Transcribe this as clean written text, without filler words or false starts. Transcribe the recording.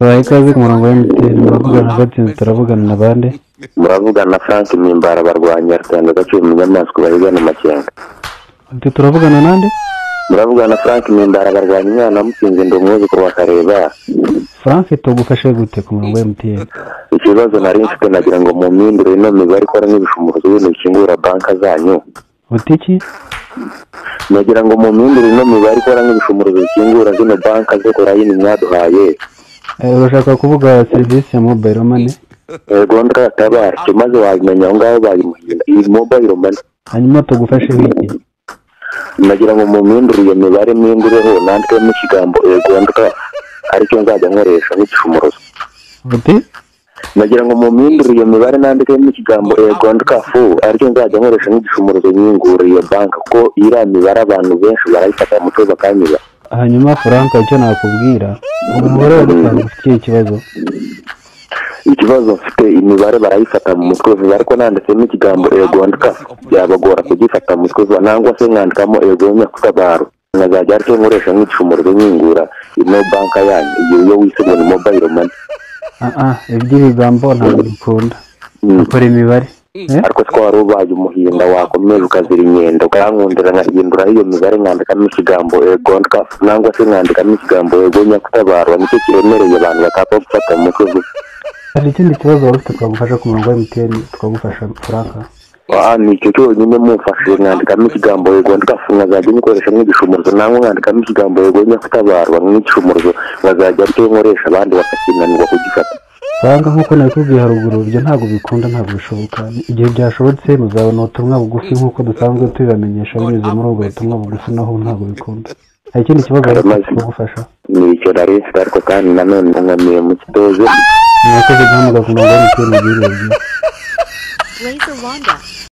Baye ikaze ku murongo wa MTN muravugana na Gatsinzi turavugana na bande muravugana na Frank Mimbara barwanya Rwanda gace mu nyamaswa bahigana makenga turavugana nande muravugana na Frank Mimbara barwanya umwana mutsinze ndomwoze ko bakareba Frank tugufashe gute ku murongo wa MTN ikibazo nari mfite nagira ngo mu mindure no mibare ikora nk'ibishumuzo bino bikingura banka zanyu butiki nagira ngo mu mindure no mibare ikora nk'ibishumuzo bikingura zino banka zo korayini mwaduhaye urashaka kuvuga serivisi ya mobile money Gondra tabara kimaze wamenya ngaho bayimuhinda iyi mobile money hanyuma tugufashe wiki nagira ngo mu mindure iyo mibare mindureho nandike mu kigambo Gondra aricyo nzajya nkoresha nk'igishumurozo buti nagira ngo mu mindure iyo mibare nandike mu kigambo Gondra fu aricyo nzajya nkoresha nk'igishumurozo nyingura iyo banka ko ira mibare abantu benshi barayifata mu cyo bakanyiba hanyuma Frank icyo nakubwira umubare wa gatanu ufite ikibazo mfite imibare barayifata mu mutwe ariko nanditsemo ikigambo Gondra byabagora kugifata mu mutwe nangwa se nkandikamo Nyakutabaro nkazajya aricyo nkoresha nk'igishumurozo nyingura ino banka yanyu iyo wisemo ni mobile money iby'ibigambo ntabwo bikunda ukora imibare ariko twari ubaye umuhinda wakomeza ukazira inyenda ukankundira nkahindura iyo mibare nkandikamo ikigambo Gondra nangwa se nkandikamo ikigambo Nyakutabaro nicyo kiremereye abantu bakapfa gufata mu mutwe gusa hari ikindi kibazo wari ufite twagufasha ku murongo wa MTN twagufasha Frank ni icyo cyonyine mufashe nkandikamo ikigambo Gondra nkazajya nkoresha nk'igishumurozo nangwa nkandikamo ikigambo Nyakutabaro nk'igishumurozo nkazajya aricyo nkoresha abandi bakakinanirwa kugifata Frank nk'uko nakubwiye haruguru ibyo ntabwo bikunda ntabwo bishoboka igihe byashobotse muzabona ubutumwa bugufi nk'uko dusanzwe tubibamenyesha binyuze muri ubwo butumwa bugufi naho ntabwo bikunda hari ikindi kibazo wari ufite twagufasha ni icyo nari mfite ariko kandi nanone nkamiye mu kitoze mwakoze guhamagara ku murongo wa MTN